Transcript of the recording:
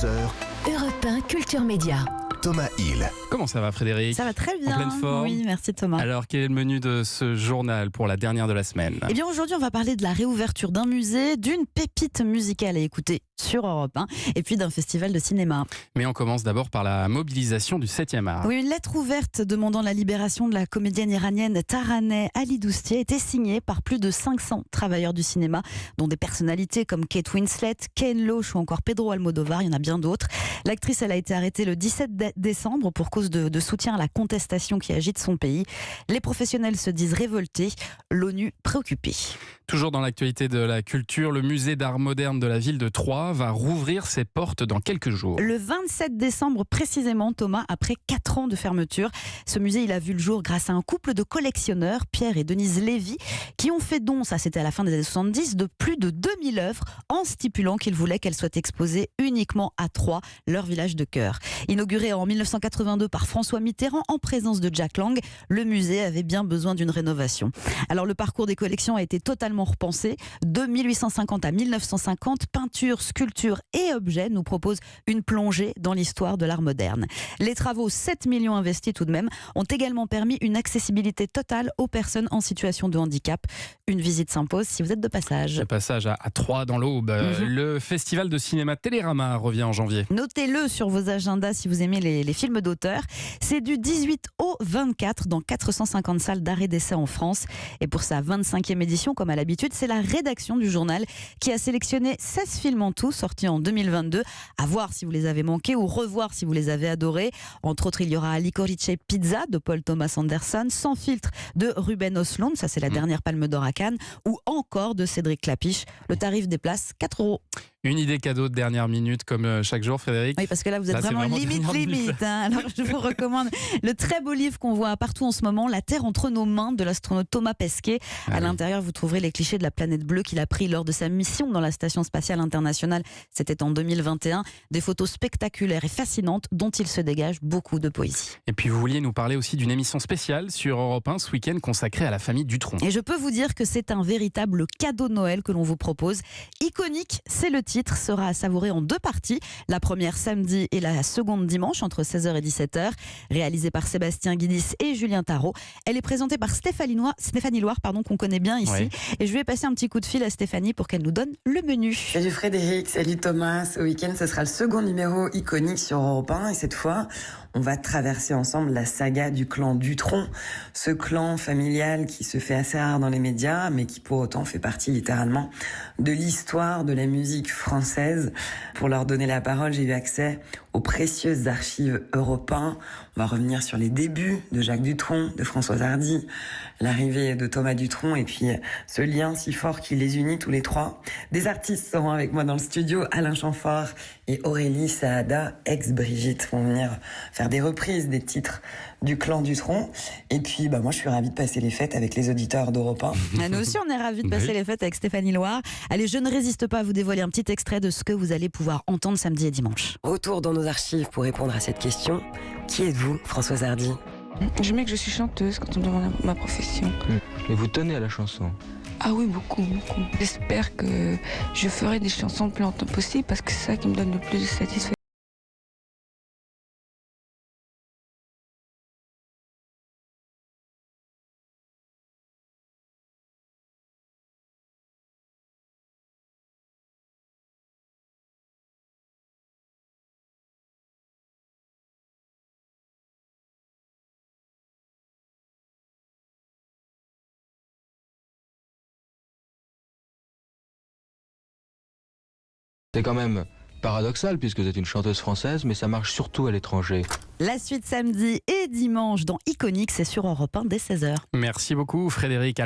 11h, Europe 1 Culture Média. Thomas Hill. Comment ça va, Frédéric? Ça va très bien. En pleine forme? Oui, merci Thomas. Alors, quel est le menu de ce journal pour la dernière de la semaine? Eh bien, aujourd'hui, on va parler de la réouverture d'un musée, d'une pépite musicale à écouter sur Europe 1 et puis d'un festival de cinéma. Mais on commence d'abord par la mobilisation du 7e art. Oui, une lettre ouverte demandant la libération de la comédienne iranienne Taraneh Ali Doustier a été signée par plus de 500 travailleurs du cinéma, dont des personnalités comme Kate Winslet, Ken Loach ou encore Pedro Almodovar, il y en a bien d'autres. L'actrice, elle a été arrêtée le 17 décembre pour cause de soutien à la contestation qui agite son pays. Les professionnels se disent révoltés, l'ONU préoccupée. Toujours dans l'actualité de la culture, le musée d'art moderne de la ville de Troyes va rouvrir ses portes dans quelques jours. Le 27 décembre précisément, Thomas, après 4 ans de fermeture. Ce musée, il a vu le jour grâce à un couple de collectionneurs, Pierre et Denise Lévy, qui ont fait don, ça c'était à la fin des années 70, de plus de 2000 œuvres en stipulant qu'ils voulaient qu'elles soient exposées uniquement à Troyes, leur village de cœur. Inauguré en 1982 par François Mitterrand en présence de Jack Lang, le musée avait bien besoin d'une rénovation. Alors le parcours des collections a été totalement repensé. De 1850 à 1950, peintures, sculptures et objets nous proposent une plongée dans l'histoire de l'art moderne. Les travaux, 7 millions investis tout de même, ont également permis une accessibilité totale aux personnes en situation de handicap. Une visite s'impose si vous êtes de passage. Le passage à Troyes dans l'Aube. Le festival de cinéma Télérama revient en janvier. Notez-le sur vos agendas si vous aimez les films d'auteur. C'est du 18 au 24 dans 450 salles d'arrêt d'essai en France. Et pour sa 25e édition, comme à l'habitude, c'est la rédaction du journal qui a sélectionné 16 films en tout, sortis en 2022. À voir si vous les avez manqués ou revoir si vous les avez adorés. Entre autres, il y aura Licorice Pizza de Paul Thomas Anderson, Sans filtre de Ruben Östlund, ça c'est la dernière Palme d'Or à Cannes, ou encore de Cédric Clapiche. Le tarif des places, 4 €. Une idée cadeau de dernière minute comme chaque jour, Frédéric. Oui, parce que là, vous êtes C'est vraiment limite. Alors, je vous recommande le très beau livre qu'on voit partout en ce moment, La Terre entre nos mains, de l'astronaute Thomas Pesquet. À l'intérieur, vous trouverez les clichés de la planète bleue qu'il a pris lors de sa mission dans la Station spatiale internationale. C'était en 2021. Des photos spectaculaires et fascinantes dont il se dégage beaucoup de poésie. Et puis, vous vouliez nous parler aussi d'une émission spéciale sur Europe 1 ce week-end consacrée à la famille Dutronc. Et je peux vous dire que c'est un véritable cadeau de Noël que l'on vous propose. Iconique, c'est le titre, sera à savourer en 2 parties. La première samedi et la seconde dimanche entre 16h et 17h. Réalisée par Sébastien Guidis et Julien Tarot. Elle est présentée par Stéphanie Loire, qu'on connaît bien ici. Oui. Et je vais passer un petit coup de fil à Stéphanie pour qu'elle nous donne le menu. Salut Frédéric, salut Thomas. Ce week-end, ce sera le second numéro iconique sur Europe 1. Et cette fois, on va traverser ensemble la saga du clan Dutronc. Ce clan familial qui se fait assez rare dans les médias, mais qui pour autant fait partie littéralement de l'histoire de la musique française. Pour leur donner la parole, j'ai eu accès aux précieuses archives Europe 1. On va revenir sur les débuts de Jacques Dutronc, de Françoise Hardy, l'arrivée de Thomas Dutronc et puis ce lien si fort qui les unit tous les trois. Des artistes seront avec moi dans le studio. Alain Chamfort et Aurélie Saada, ex-Brigitte, vont venir faire des reprises des titres du clan Dutronc. Et puis moi je suis ravie de passer les fêtes avec les auditeurs d'Europe 1. Nous aussi on est ravis de passer les fêtes avec Stéphanie Loire. Allez, je ne résiste pas à vous dévoiler un petit extrait de ce que vous allez pouvoir entendre samedi et dimanche. Retour dans nos archives pour répondre à cette question. Qui êtes-vous, Françoise Hardy? Je mets que je suis chanteuse quand on me demande ma profession. Et vous tenez à la chanson? Ah oui, beaucoup. J'espère que je ferai des chansons le plus longtemps possible parce que c'est ça qui me donne le plus de satisfaction. C'est quand même paradoxal puisque vous êtes une chanteuse française, mais ça marche surtout à l'étranger. La suite samedi et dimanche dans Iconique, c'est sur Europe 1 dès 16h. Merci beaucoup, Frédéric.